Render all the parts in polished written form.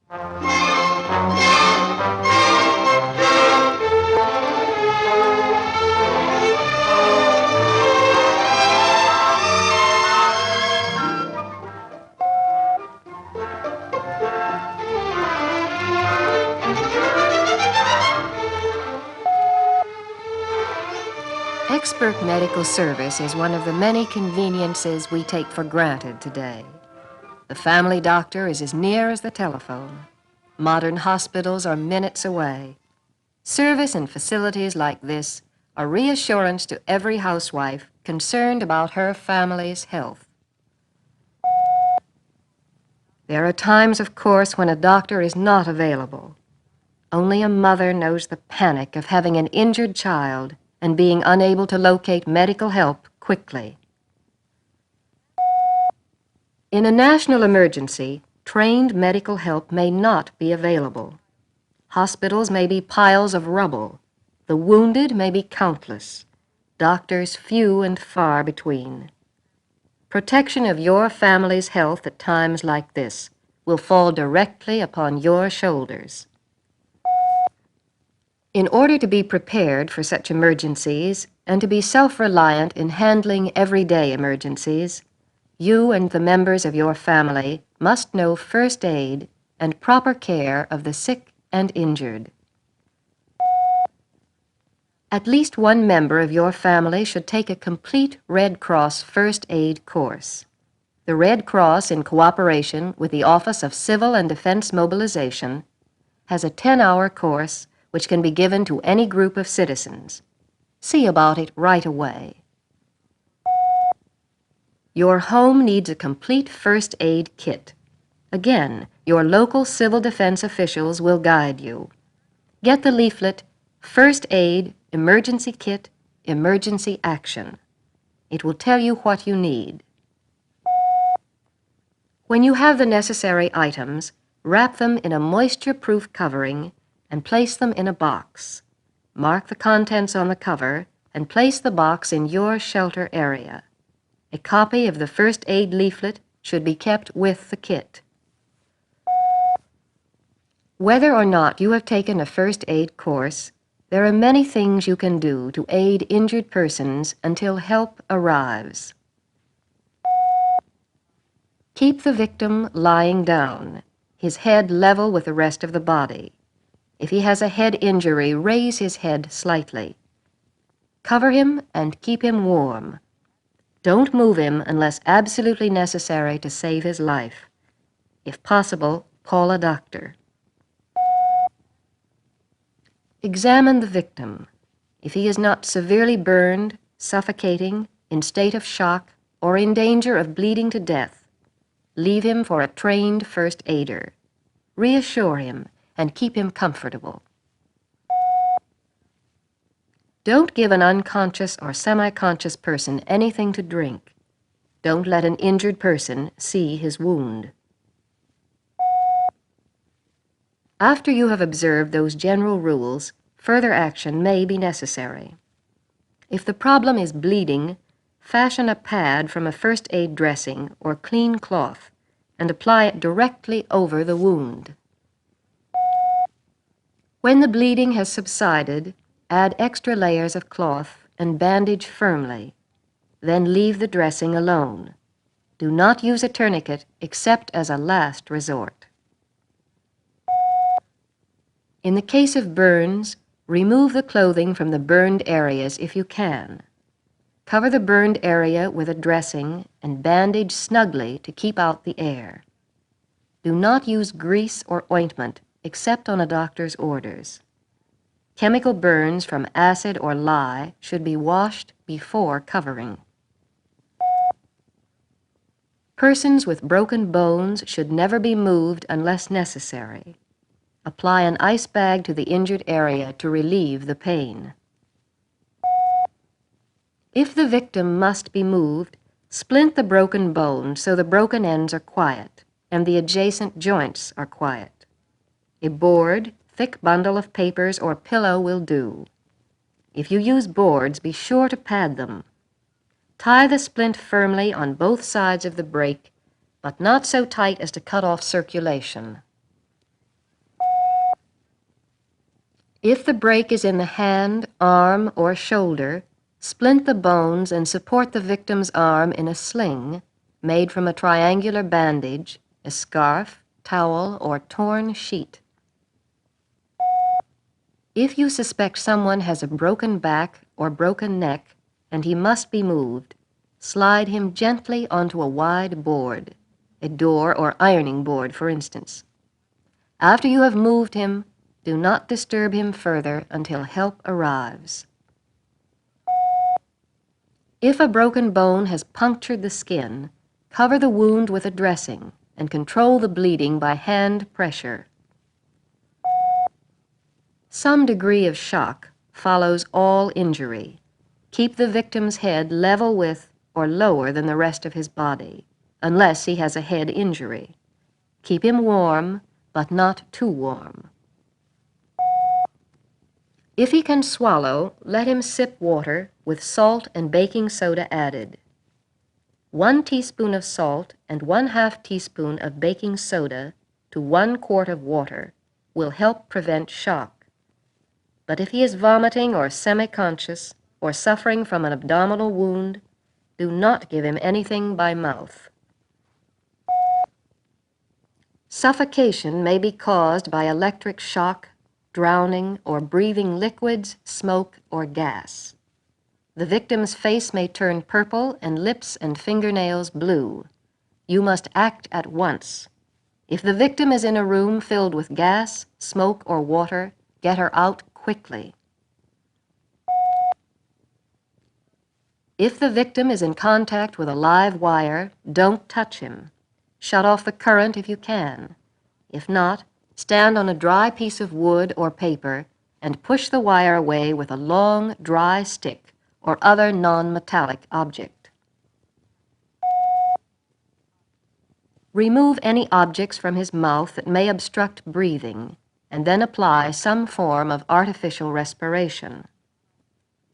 Expert medical service is one of the many conveniences we take for granted today. The family doctor is as near as the telephone. Modern hospitals are minutes away. Service and facilities like this are reassurance to every housewife concerned about her family's health. There are times, of course, when a doctor is not available. Only a mother knows the panic of having an injured child and being unable to locate medical help quickly. In a national emergency, trained medical help may not be available. Hospitals may be piles of rubble. The wounded may be countless. Doctors few and far between. Protection of your family's health at times like this will fall directly upon your shoulders. In order to be prepared for such emergencies and to be self-reliant in handling everyday emergencies, you and the members of your family must know first aid and proper care of the sick and injured. At least one member of your family should take a complete Red Cross first aid course. The Red Cross, in cooperation with the Office of Civil and Defense Mobilization, has a 10-hour course which can be given to any group of citizens. See about it right away. Your home needs a complete first aid kit. Again, your local civil defense officials will guide you. Get the leaflet, First Aid, Emergency Kit, Emergency Action. It will tell you what you need. When you have the necessary items, wrap them in a moisture-proof covering and place them in a box. Mark the contents on the cover and place the box in your shelter area. A copy of the first aid leaflet should be kept with the kit. Whether or not you have taken a first aid course, there are many things you can do to aid injured persons until help arrives. Keep the victim lying down, his head level with the rest of the body. If he has a head injury, raise his head slightly. Cover him and keep him warm. Don't move him unless absolutely necessary to save his life. If possible, call a doctor. Examine the victim. If he is not severely burned, suffocating, in state of shock, or in danger of bleeding to death, leave him for a trained first aider. Reassure him and keep him comfortable. Don't give an unconscious or semi-conscious person anything to drink. Don't let an injured person see his wound. After you have observed those general rules, further action may be necessary. If the problem is bleeding, fashion a pad from a first aid dressing or clean cloth and apply it directly over the wound. When the bleeding has subsided, add extra layers of cloth and bandage firmly. Then leave the dressing alone. Do not use a tourniquet except as a last resort. In the case of burns, remove the clothing from the burned areas if you can. Cover the burned area with a dressing and bandage snugly to keep out the air. Do not use grease or ointment except on a doctor's orders. Chemical burns from acid or lye should be washed before covering. Persons with broken bones should never be moved unless necessary. Apply an ice bag to the injured area to relieve the pain. If the victim must be moved, splint the broken bone so the broken ends are quiet and the adjacent joints are quiet. A board, thick bundle of papers, or pillow will do. If you use boards, be sure to pad them. Tie the splint firmly on both sides of the break, but not so tight as to cut off circulation. If the break is in the hand, arm, or shoulder, splint the bones and support the victim's arm in a sling made from a triangular bandage, a scarf, towel, or torn sheet. If you suspect someone has a broken back or broken neck and he must be moved, slide him gently onto a wide board, a door or ironing board, for instance. After you have moved him, do not disturb him further until help arrives. If a broken bone has punctured the skin, cover the wound with a dressing and control the bleeding by hand pressure. Some degree of shock follows all injury. Keep the victim's head level with or lower than the rest of his body, unless he has a head injury. Keep him warm, but not too warm. If he can swallow, let him sip water with salt and baking soda added. 1 teaspoon of salt and 1/2 teaspoon of baking soda to 1 quart of water will help prevent shock. But if he is vomiting or semi-conscious or suffering from an abdominal wound, do not give him anything by mouth. Suffocation may be caused by electric shock, drowning, or breathing liquids, smoke, or gas. The victim's face may turn purple and lips and fingernails blue. You must act at once. If the victim is in a room filled with gas, smoke, or water, get her out quickly. If the victim is in contact with a live wire, don't touch him. Shut off the current if you can. If not, stand on a dry piece of wood or paper and push the wire away with a long, dry stick or other non-metallic object. Remove any objects from his mouth that may obstruct breathing, and then apply some form of artificial respiration.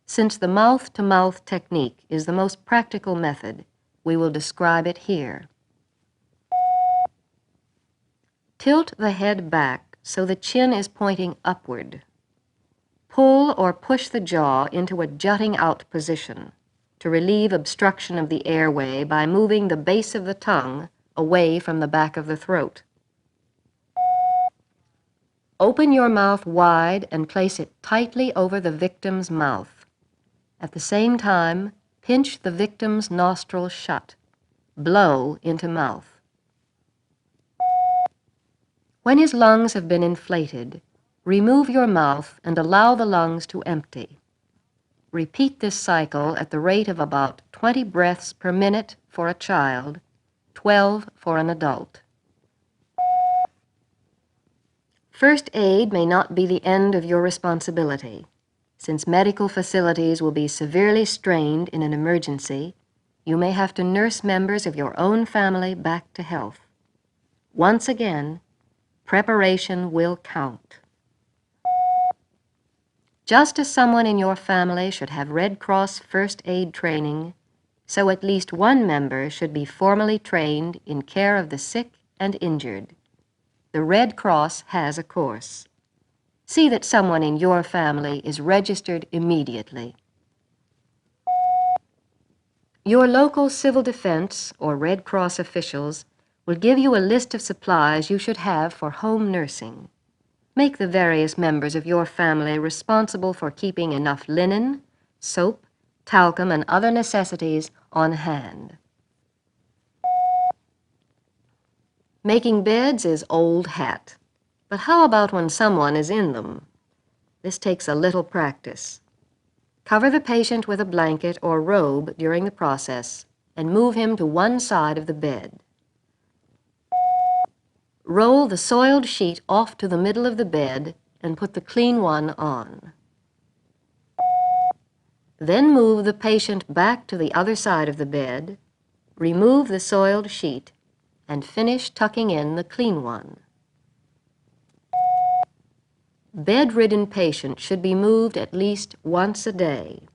Since the mouth-to-mouth technique is the most practical method, we will describe it here. Tilt the head back so the chin is pointing upward. Pull or push the jaw into a jutting-out position to relieve obstruction of the airway by moving the base of the tongue away from the back of the throat. Open your mouth wide and place it tightly over the victim's mouth. At the same time, pinch the victim's nostrils shut. Blow into mouth. When his lungs have been inflated, remove your mouth and allow the lungs to empty. Repeat this cycle at the rate of about 20 breaths per minute for a child, 12 for an adult. First aid may not be the end of your responsibility. Since medical facilities will be severely strained in an emergency, you may have to nurse members of your own family back to health. Once again, preparation will count. Just as someone in your family should have Red Cross first aid training, so at least one member should be formally trained in care of the sick and injured. The Red Cross has a course. See that someone in your family is registered immediately. Your local civil defense or Red Cross officials will give you a list of supplies you should have for home nursing. Make the various members of your family responsible for keeping enough linen, soap, talcum, and other necessities on hand. Making beds is old hat, but how about when someone is in them? This takes a little practice. Cover the patient with a blanket or robe during the process and move him to one side of the bed. Roll the soiled sheet off to the middle of the bed and put the clean one on. Then move the patient back to the other side of the bed, remove the soiled sheet, and finish tucking in the clean one. Bedridden patients should be moved at least once a day.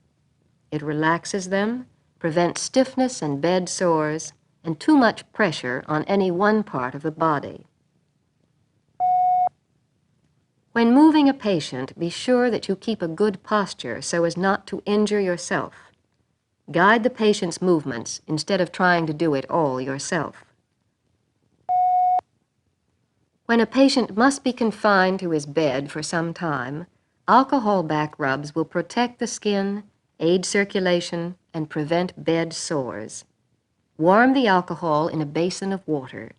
It relaxes them, prevents stiffness and bed sores, and too much pressure on any one part of the body. When moving a patient, be sure that you keep a good posture so as not to injure yourself. Guide the patient's movements instead of trying to do it all yourself. When a patient must be confined to his bed for some time, alcohol back rubs will protect the skin, aid circulation, and prevent bed sores. Warm the alcohol in a basin of water.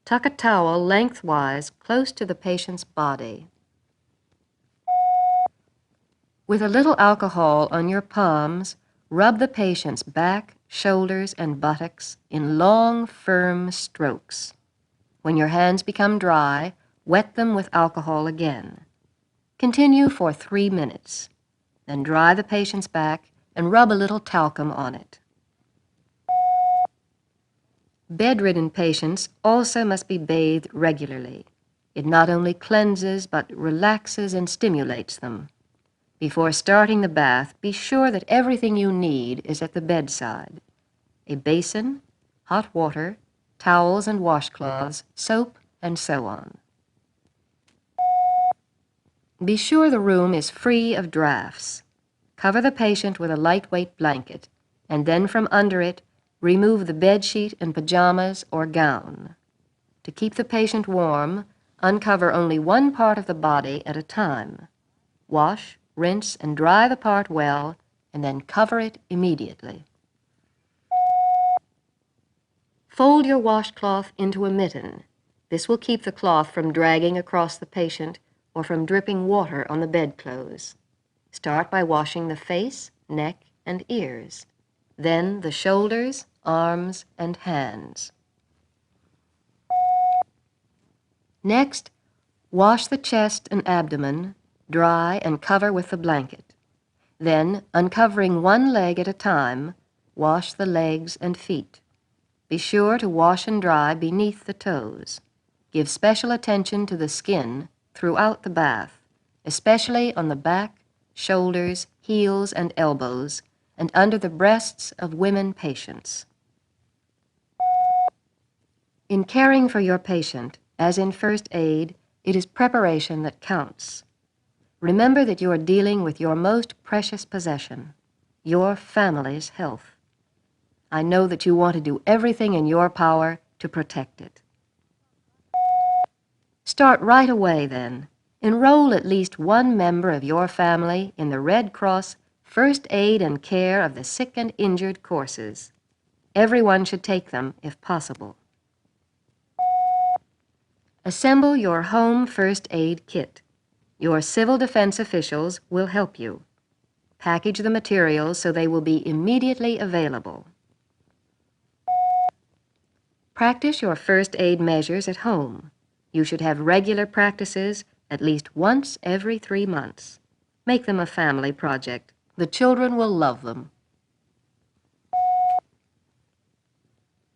Tuck a towel lengthwise close to the patient's body. With a little alcohol on your palms, rub the patient's back, shoulders, and buttocks in long, firm strokes. When your hands become dry, wet them with alcohol again. Continue for 3 minutes. Then dry the patient's back and rub a little talcum on it. Bedridden patients also must be bathed regularly. It not only cleanses, but relaxes and stimulates them. Before starting the bath, be sure that everything you need is at the bedside: a basin, hot water, towels and washcloths, soap, and so on. Be sure the room is free of drafts. Cover the patient with a lightweight blanket, and then from under it, remove the bedsheet and pajamas or gown. To keep the patient warm, uncover only one part of the body at a time. Wash, rinse, and dry the part well, and then cover it immediately. Fold your washcloth into a mitten. This will keep the cloth from dragging across the patient or from dripping water on the bedclothes. Start by washing the face, neck, and ears, then the shoulders, arms, and hands. Next, wash the chest and abdomen, dry and cover with the blanket. Then, uncovering one leg at a time, wash the legs and feet. Be sure to wash and dry beneath the toes. Give special attention to the skin throughout the bath, especially on the back, shoulders, heels, and elbows, and under the breasts of women patients. In caring for your patient, as in first aid, it is preparation that counts. Remember that you are dealing with your most precious possession, your family's health. I know that you want to do everything in your power to protect it. Start right away, then. Enroll at least one member of your family in the Red Cross First Aid and Care of the Sick and Injured courses. Everyone should take them if possible. Assemble your home first aid kit. Your civil defense officials will help you. Package the materials so they will be immediately available. Practice your first aid measures at home. You should have regular practices at least once every 3 months. Make them a family project. The children will love them.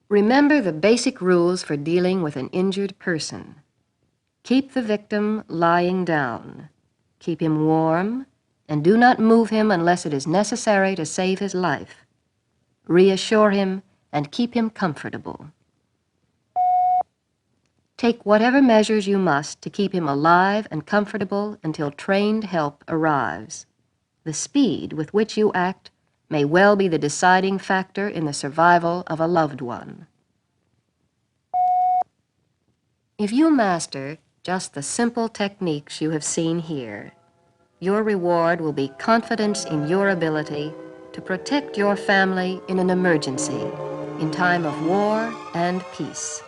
Remember the basic rules for dealing with an injured person. Keep the victim lying down. Keep him warm, and do not move him unless it is necessary to save his life. Reassure him and keep him comfortable. Take whatever measures you must to keep him alive and comfortable until trained help arrives. The speed with which you act may well be the deciding factor in the survival of a loved one. If you master just the simple techniques you have seen here, your reward will be confidence in your ability to protect your family in an emergency, in time of war and peace.